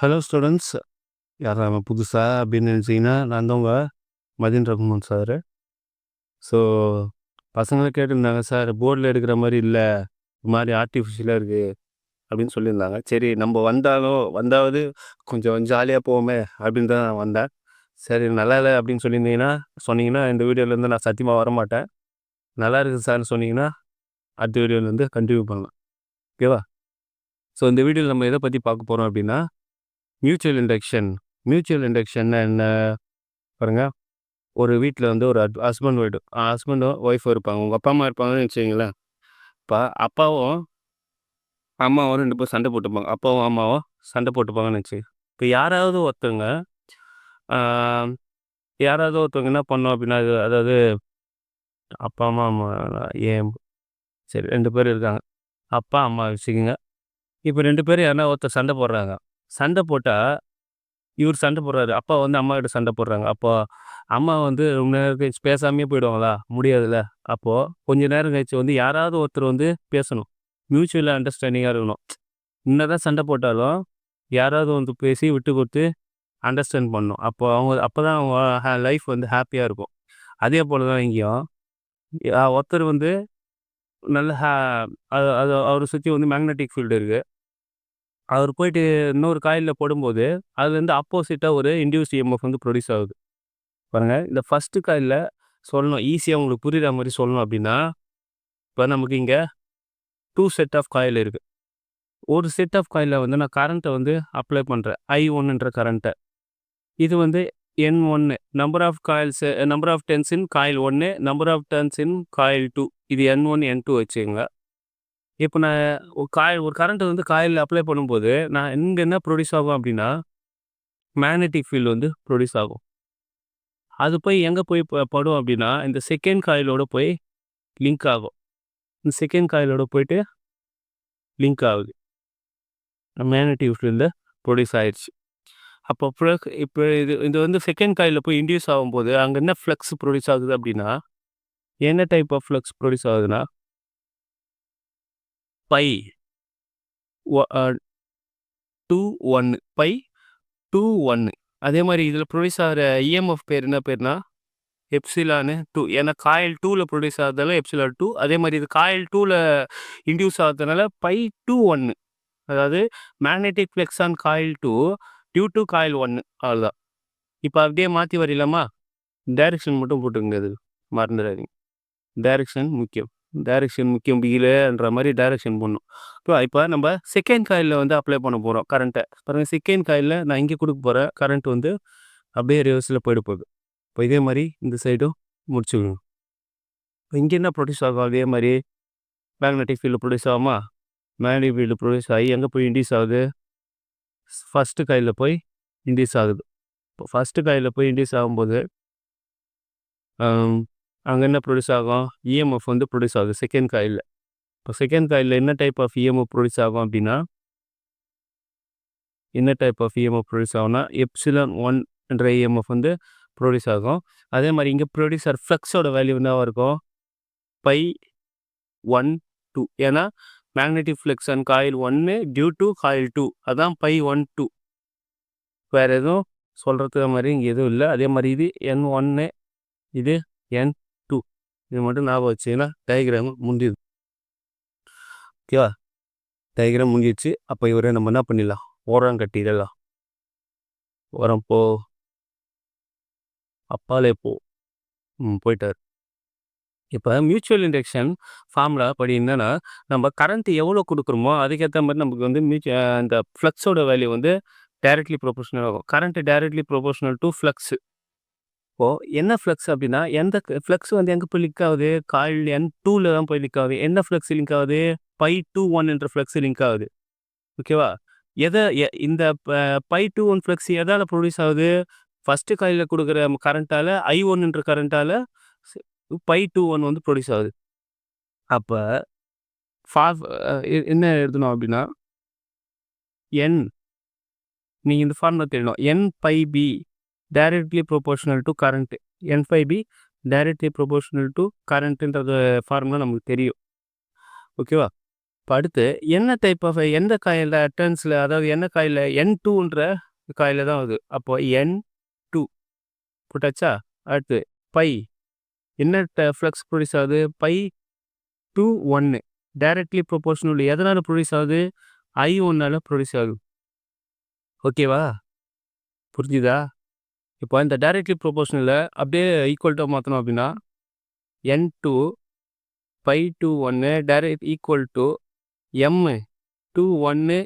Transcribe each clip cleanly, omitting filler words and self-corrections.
Hello students, யாரா அவன் புதுசா அப்படின்னு நினச்சிங்கன்னா, நான் தான் உங்கள் மதின் ரகுமான் சார். ஸோ பசங்களை கேட்டிருந்தாங்க, சார் போர்டில் எடுக்கிற மாதிரி இல்லை, இது மாதிரி ஆர்டிஃபிஷியலாக இருக்குது அப்படின்னு சொல்லியிருந்தாங்க. சரி நம்ம வந்தாவது கொஞ்சம் ஜாலியாக போவோமே அப்படின்னு தான் நான் வந்தேன். சரி நல்லா இல்லை அப்படின்னு சொன்னீங்கன்னா இந்த வீடியோலேருந்து நான் சத்தியமாக வரமாட்டேன். நல்லா இருக்குது சார்னு சொன்னீங்கன்னா அடுத்த வீடியோலேருந்து கண்டினியூ பண்ணலாம். ஓகேவா? ஸோ இந்த வீடியோவில் நம்ம எதை பற்றி பார்க்க போகிறோம் அப்படின்னா, மியூச்சுவல் இண்டக்ஷன். மியூச்சுவல் இண்டக்ஷன்னா என்ன பாருங்க. ஒரு வீட்டில் வந்து ஒரு ஹஸ்பண்டும் ஒய்ஃபும் இருப்பாங்க. உங்கள் அப்பா அம்மா இருப்பாங்கன்னு வச்சுக்கிங்களேன். இப்போ அப்பாவும் அம்மாவும் 2 பேரும் சண்டை போட்டுப்பாங்க. அப்பாவும் அம்மாவும் சண்டை போட்டுப்பாங்கன்னு வச்சுக்க. இப்போ யாராவது ஒருத்தவங்க என்ன பண்ணோம் அப்படின்னா, அதாவது அப்பா அம்மா ஏன் சரி 2 பேர் இருக்காங்க. அப்பா அம்மா வச்சுக்கோங்க. இப்போ 2 பேரும் யாருன்னா ஒருத்தர் சண்டை போடுறாங்க. சண்டை போட்டால் இவர் சண்டை போடுறாரு. அப்பா வந்து அம்மாக்கிட்ட சண்டை போடுறாங்க. அப்போ அம்மா வந்து ரொம்ப நேரம் கழிச்சு பேசாமையே போயிடுவாங்களா? முடியாதுல்ல. அப்போது கொஞ்ச நேரம் கழிச்சு வந்து யாராவது ஒருத்தர் வந்து பேசணும். மியூச்சுவல் அண்டர்ஸ்டாண்டிங்காக இருக்கணும். என்னதான் சண்டை போட்டாலும் யாராவது வந்து பேசி விட்டு கொடுத்து அண்டர்ஸ்டாண்ட் பண்ணணும். அப்போ தான் அவங்க லைஃப் வந்து ஹாப்பியாக இருக்கும். அதே போல் தான் இங்கேயும் ஒருத்தர் வந்து நல்ல அது அது அவரை சுற்றி வந்து மேக்னெட்டிக் ஃபீல்டு இருக்குது. அவர் போயிட்டு இன்னொரு காயிலில் போடும்போது அதுலேருந்து ஆப்போசிட்டாக ஒரு இன்டியூஸ்ட் இஎம்எஃப் வந்து ப்ரொடியூஸ் ஆகுது. பாருங்க, இந்த ஃபஸ்ட்டு காயிலில் சொல்லணும், ஈஸியாக உங்களுக்கு புரிகிற மாதிரி சொல்லணும் அப்படின்னா, இப்போ நமக்கு இங்கே 2 செட் ஆஃப் காயில் இருக்குது. ஒரு செட் ஆஃப் காயிலில் வந்து நான் கரண்ட்டை வந்து அப்ளை பண்ணுறேன், I1ன்ற கரண்ட்டை. இது வந்து N1, number of turns in coil 1, number of turns in coil 2. இது N1 N2 வச்சுக்கோங்க. இப்போ நான் ஒரு கரண்ட்டை வந்து காயிலில் அப்ளை பண்ணும்போது நான் இங்கே என்ன ப்ரொடியூஸ் ஆகும் அப்படின்னா, மேக்னெட்டிக் ஃபீல்டு வந்து ப்ரொடியூஸ் ஆகும். அது போய் எங்கே போய் படும் அப்படின்னா, இந்த செகண்ட் காயிலோட போய் லிங்க் ஆகும். இந்த செகண்ட் காயிலோட போயிட்டு லிங்க் ஆகுது. மேக்னெட்டிக் ஃபீல்டு ப்ரொடியூஸ் ஆயிடுச்சு. அப்போ இப்போ இது வந்து செகண்ட் காயிலில் போய் இன்டியூஸ் ஆகும்போது அங்கே என்ன ஃப்ளக்ஸ் ப்ரொடியூஸ் ஆகுது அப்படின்னா, என்ன டைப் ஆஃப் ஃப்ளக்ஸ் ப்ரொடியூஸ் ஆகுதுன்னா, பை 2 1 அதே மாதிரி இதில் ப்ரொடியூஸ் ஆகிற இஎம்எஃப் பேர் என்ன பேர்னா எப்சிலானு 2. ஏன்னா காயில் 2ல் ப்ரொடியூஸ் ஆகிறதால எப்சிலான் 2. அதே மாதிரி இது காயில் 2ல் இன்டியூஸ் ஆகிறதுனால பை 2 1. அதாவது magnetic flux on coil 2 due to coil 1. அவ்வளோதான். இப்போ அப்படியே மாற்றி வரையிலாமா? டைரெக்ஷன் மட்டும் போட்டுங்க, அது மறந்துடாதீங்க. டைரெக்ஷன் முக்கியம் பீலன்ற மாதிரி டைரெக்ஷன் பண்ணணும். இப்போ நம்ம செகண்ட் காயிலில் வந்து அப்ளை பண்ண போகிறோம் கரண்ட்டை. பாருங்கள், செகண்ட் காயிலில் நான் இங்கே கொடுக்க போகிறேன் கரண்ட் வந்து அப்படியே ரிவர்ஸில் போகுது. இப்போ இதே மாதிரி இந்த சைடும் முடிச்சுக்கணும். இப்போ இங்கே என்ன ப்ரொடியூஸ் ஆகும்? அதே மாதிரி மேக்னெட்டிக் ஃபீல்டு ப்ரொடியூஸ் ஆகுமா? மேக்னெட்டிக் ஃபீல்டு ப்ரொடியூஸ் ஆகி எங்கே போய் இன்டியூஸ் ஆகுது? ஃபஸ்ட்டு காயிலில் போய் இன்டியூஸ் ஆகுது. இப்போ ஃபஸ்ட்டு காயிலில் போய் இன்டியூஸ் ஆகும்போது அங்கே என்ன ப்ரொடியூஸ் ஆகும்? இஎம்எஃப் வந்து ப்ரொடியூஸ் ஆகுது செகண்ட் காயிலில். இப்போ செகண்ட் காயிலில் என்ன டைப் ஆஃப் இஎம்எஃப் ப்ரொடியூஸ் ஆகும் அப்படின்னா, எப்சிலான் 1 என்ற இஎம்எஃப் வந்து ப்ரொடியூஸ் ஆகும். அதே மாதிரி இங்கே ப்ரொடியூசர் ஃப்ளக்ஸோட வேல்யூ என்னவாக இருக்கும்? பை 1 2. ஏன்னா magnetic flux and coil 1 due to coil 2, அதான் பை 1 2. வேறு எதுவும் சொல்கிறதுக்கு மாதிரி இங்கே எதுவும் இல்லை. அதே மாதிரி இது N1, இது N2. இது மட்டும் ஞாபகம் வச்சிங்கன்னா டயக்ராம் முடிஞ்சுது. ஓகேவா? டயக்ராம் முடிஞ்சிடுச்சு. அப்போ இவரை நம்ம என்ன பண்ணிடலாம்? ஓரம் கட்டிடலாம். ஓரம் போ, அப்பாலே போ. போயிட்டார். இப்போ மியூச்சுவல் இண்டக்ஷன் ஃபார்முலா படி என்னன்னா, நம்ம கரண்ட் எவ்வளோ கொடுக்குறோமோ அதுக்கேற்ற மாதிரி நமக்கு வந்து இந்த ஃப்ளக்ஸோட வேல்யூ வந்து டைரக்ட்லி ப்ரொபோஷனல் ஆகும். Current directly proportional to flux. இப்போது என்ன ஃப்ளக்ஸ் அப்படின்னா, எந்த ஃப்ளக்ஸ் வந்து எங்கே போய் லிங்க் ஆகுது? காயில் N2ல் தான் போய் லிங்க் ஆகுது. என்ன ஃப்ளக்ஸ் லிங்க் ஆகுது? பை 2 1 என்ற ஃப்ளக்ஸ் லிங்க் ஆகுது. ஓகேவா? இந்த பை 2 1 ஃப்ளக்ஸ் எதால் ப்ரொடியூஸ் ஆகுது? ஃபஸ்ட்டு காயிலில் கொடுக்குற கரண்ட்டால் I1 என்ற கரண்ட்டால் பை 2 1 வந்து ப்ரொடியூஸ் ஆகுது. அப்போ என்ன எழுதணும் அப்படின்னா, நீங்கள் இந்த ஃபார்முலா தெரியணும். N by B directly proportional to current. N by B directly proportional to கரண்ட்டுன்றது ஃபார்முலா நமக்கு தெரியும். ஓகேவா? அடுத்து என்ன டைப் ஆஃப் எந்த காயிலில் டர்ன்ஸில், அதாவது என்ன காயிலில் N2ன்ற காயிலில் தான் வருது. அப்போ N2 போட்டாச்சா. அடுத்து பை என்ன ஃப்ளக்ஸ் ப்ரொடியூஸ் ஆகுது, பை 2 1 டைரக்ட்லி ப்ரொபோர்ஷனல் எதனால் ப்ரொடியூஸ் ஆகுது, I1 ப்ரொடியூஸ் ஆகுது. ஓகேவா, புரிஞ்சுதா? இப்போ இந்த டைரக்ட்லி ப்ரொபோர்ஷனலில் அப்படியே ஈக்குவல்ட்டாக மாற்றணும் அப்படின்னா N2 by 2 1 direct equal to M21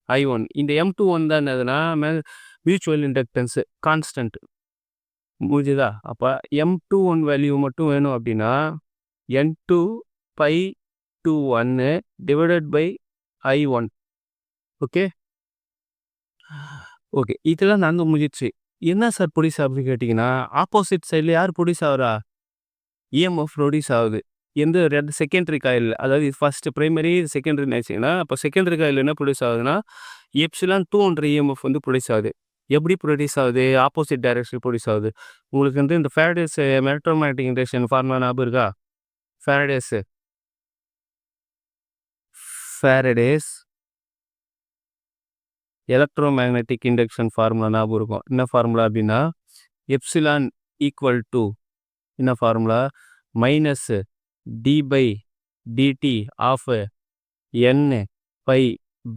I1. இந்த M21 தான் என்னதுன்னா மியூச்சுவல் இண்டக்டன்ஸு கான்ஸ்டன்ட். முடிஞ்சுதா? அப்போ M21 வேல்யூ மட்டும் வேணும் அப்படின்னா N2 by 2 1 divided by I1. Okay okay, இதெல்லாம் நாங்கள் முடிஞ்சிச்சு. என்ன சார் ப்ரொடியூஸ் அப்படின்னு கேட்டிங்கன்னா, ஆப்போசிட் சைடில் யார் ப்ரொடியூஸ் ஆகிறா, இஎம்எஃப் ப்ரொடியூஸ் ஆகுது. எந்த ரெண்டு செகண்டரி காயில், அதாவது இது ஃபஸ்ட்டு ப்ரைமரி செகண்டரி நினச்சிங்கன்னா, அப்போ செகண்டரி காயில் என்ன ப்ரொடியூஸ் ஆகுதுன்னா ε2 இஎம்எஃப் வந்து ப்ரொடியூஸ் ஆகுது. எப்படி ப்ரொடியூஸ் ஆகுது, ஆப்போசிட் டைரக்ஷன் ப்ரொடியூஸ் ஆகுது. உங்களுக்கு வந்து இந்த ஃபேரடேஸ் எலக்ட்ரோமேக்னெட்டிக் இண்டக்ஷன் ஃபார்முலா ஞாபகம் இருக்கா? ஃபேரடேஸ் எலக்ட்ரோமேக்னெட்டிக் இண்டக்ஷன் ஃபார்முலா ஞாபகம் இருக்கும். என்ன ஃபார்முலா அப்படின்னா எப்சிலான் ஈக்குவல் டு என்ன formula, minus d by dt of N by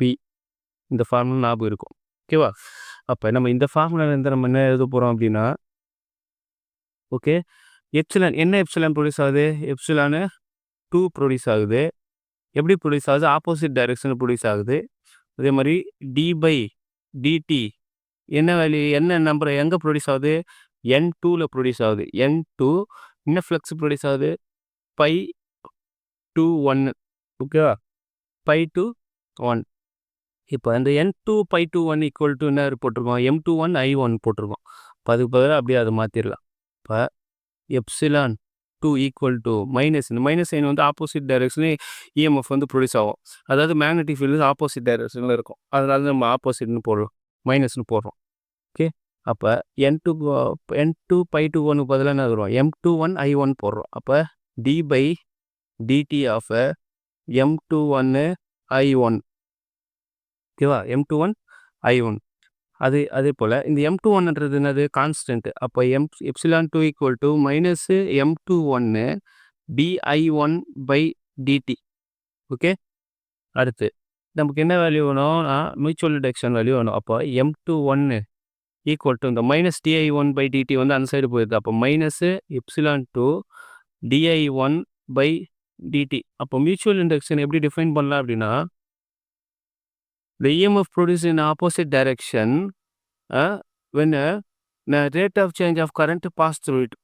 B. இந்த ஃபார்முலா ஞாபகம் இருக்கும். ஓகேவா? அப்போ நம்ம இந்த ஃபார்முலாலேருந்து நம்ம என்ன எழுத போகிறோம் அப்படின்னா, ஓகே, எப்சிலான் என்ன எப்சிலான் ப்ரொடியூஸ் ஆகுது, எப்சிலானு 2 ப்ரொடியூஸ் ஆகுது. எப்படி ப்ரொடியூஸ் ஆகுது, ஆப்போசிட் டைரக்ஷனில் ப்ரொடியூஸ் ஆகுது. அதே மாதிரி டி பை டிடி என்ன வேல்யூ, என்ன நம்பர் எங்கே ப்ரொடியூஸ் ஆகுது, N2ல் ப்ரொடியூஸ் ஆகுது. N2 என்ன ஃப்ளக்ஸ் ப்ரொடியூஸ் ஆகுது, பை 2 1. ஓகேவா, பை 2 1. இப்போ அந்த N2 பை 2 1 ஈக்குவல் டு என்ன போட்டிருக்கோம், M21 I1 போட்டிருக்கோம். இப்போ அதுக்கு பதிலாக அப்படியே அதை மாற்றிடலாம். இப்போ எப்சிலான் 2 ஈக்குவல் டு மைனஸ், இந்த மைனஸ் சைன் வந்து ஆப்போசிட் டைரக்ஷனில் இஎம்எஃப் வந்து ப்ரொடியூஸ் ஆகும். அதாவது மேக்னெட்டிக் ஃபீல்டு ஆப்போசிட் டைரக்ஷனில் இருக்கும். அதனால நம்ம ஆப்போசிட்னு போடுறோம், மைனஸ்னு போடுறோம். ஓகே, அப்போ N2 பை 2 1 பதிலாக என்ன வரும், M21 I1 போடுறோம். அப்போ D by dt of M21 I1. ஓகேவா, M21 I1. அதே போல் இந்த M21ன்றது என்னது, கான்ஸ்டன்ட். அப்போ epsilon 2 equal to minus M21 dI1 by dt. Okay, அடுத்து நமக்கு என்ன வேல்யூ வேணும்னா மியூச்சுவல் இண்டக்ஷன் வேல்யூ வேணும். அப்போ M21 ஈக்குவல் டு இந்த மைனஸ் dI1 பை டிடி வந்து அந்த சைடு போயிடுது. அப்போ மைனஸ் ε2 dI1 பை டிடி. அப்போ மியூச்சுவல் இண்டக்ஷன் எப்படி டிஃபைன் பண்ணலாம் அப்படின்னா, the EMF produced in opposite direction when the rate of change of current pass through it.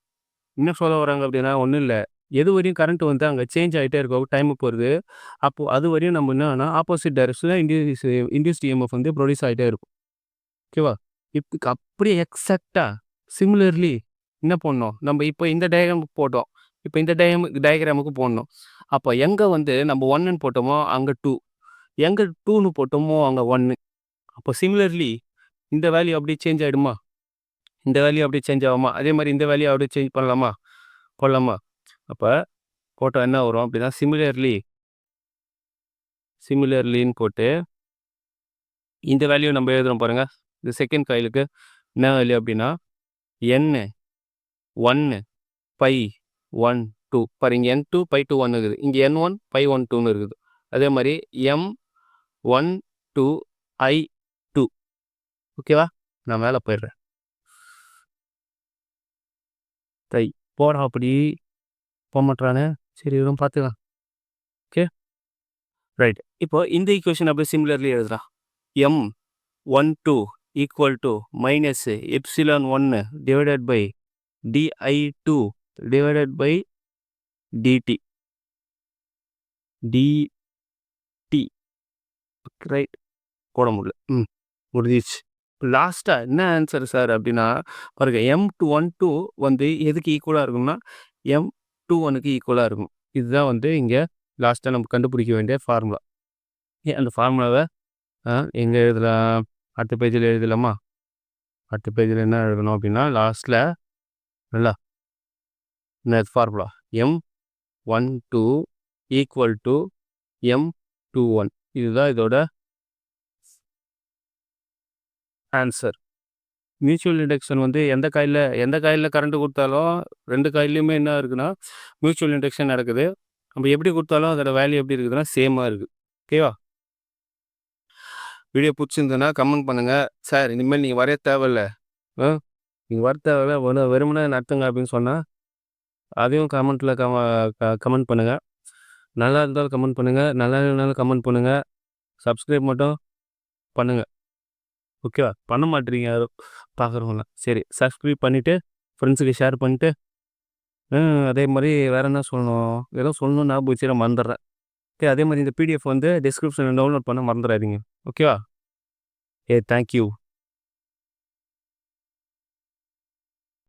என்ன சொல்ல வராங்க அப்படின்னா, ஒன்றும் இல்லை, எது வரையும் கரண்ட் வந்து அங்கே சேஞ்ச் ஆகிட்டே இருக்கும், டைமு போகிறது, அப்போது அது வரையும் நம்ம என்னன்னா ஆப்போசிட் டைரக்ஷனில் இன்டியூஸ்ட் இஎம்எஃப் வந்து ப்ரொடியூஸ் ஆகிட்டே இருக்கும். ஓகேவா, இப்போ அப்படியே எக்ஸாக்டாக சிமிலர்லி என்ன பண்ணோம், நம்ம இப்போ இந்த டயக்ராமுக்கு போட்டோம், இப்போ இந்த டயக்ராமுக்கு போடணும். அப்போ எங்கே வந்து நம்ம 1ன்னு போட்டோமோ அங்கே 2, எங்கே 2ன்னு போட்டோமோ அங்கே 1. அப்போ சிமிலர்லி இந்த வேல்யூ அப்படியே சேஞ்ச் ஆகிடுமா, இந்த வேல்யூ அப்படியே சேஞ்ச் ஆகுமா, அதே மாதிரி இந்த வேல்யூ அப்படியே சேஞ்ச் பண்ணலாமா. அப்போ போட்டோ என்ன வரும் அப்படின்னா, சிமிலர்லின்னு போட்டு இந்த வேல்யூ நம்ம எழுதுகிறோம் பாருங்கள். இந்த செகண்ட் காயிலுக்கு என்ன வேல்யூ அப்படின்னா N1 பை 1 2. பாருங்க, N2 பை 2 1 இருக்குது, இங்கே N1 பை 1 2ன்னு இருக்குது. அதே மாதிரி M12 I2. ஓகேவா, நான் மேலே போயிடுறேன். போகிறோம், அப்படி போக மாட்டானே, சரி இதுவும் பார்த்துக்கலாம். ஓகே ரைட், இப்போ இந்த ஈக்குவேஷன் அப்படியே சிமிலர்லி எழுதுறான். M12 equal to minus ε1 divided by dI2 divided by dt. Right, போட முடியல, முடிஞ்சிச்சு. லாஸ்ட்டாக என்ன ஆன்சர் சார் அப்படின்னா பாருங்க, M12 வந்து எதுக்கு ஈக்குவலாக இருக்கும்னா M21க்கு ஈக்குவலாக இருக்கும். இதுதான் வந்து இங்கே லாஸ்ட்டாக நம்ம கண்டுபிடிக்க வேண்டிய ஃபார்முலா. அந்த ஃபார்முலாவை எங்கே எழுதலாம், அடுத்த பேஜில் எழுதலாமா? அடுத்த பேஜில் என்ன எழுதணும் அப்படின்னா, லாஸ்ட்டில் நல்லா என்ன formula, M12 equal to M 21 இதுதான் இதோட ஆன்சர். மியூச்சுவல் இண்டக்ஷன் வந்து எந்த காயிலில் கரண்ட் கொடுத்தாலும் 2 காயில்லையுமே என்ன இருக்குன்னா மியூச்சுவல் இண்டக்ஷன் நடக்குது. நம்ம எப்படி கொடுத்தாலும் அதோட வேல்யூ எப்படி இருக்குதுன்னா சேமாக இருக்குது. ஓகேவா? வீடியோ பிடிச்சிருந்ததுன்னா கமெண்ட் பண்ணுங்கள். சார் இனிமேல் நீங்கள் வரைய தேவையில்ல, நீங்கள் வர தேவையில்ல, வெறுமனே நடத்துங்க அப்படின்னு சொன்னால் அதையும் கமெண்ட் பண்ணுங்கள். நல்லா இருந்தாலும் கமெண்ட் பண்ணுங்கள், நல்லா இல்லைனாலும் கமெண்ட் பண்ணுங்கள். சப்ஸ்கிரைப் மட்டும் பண்ணுங்கள். ஓகேவா? பண்ண மாட்டேறீங்க யாரும் பார்க்குறவங்களாம். சரி, சப்ஸ்கிரைப் பண்ணிவிட்டு ஃப்ரெண்ட்ஸுக்கு ஷேர் பண்ணிட்டு அதே மாதிரி வேறு என்ன சொல்லணும், ஏதோ சொல்லணும்னு ஞாபகம் வச்சு நான் மறந்துடுறேன். ஓகே, அதே மாதிரி இந்த பிடிஎஃப் வந்து டிஸ்கிரிப்ஷனில் டவுன்லோட் பண்ண மறந்துடாதீங்க. ஓகேவா? தேங்க்யூ.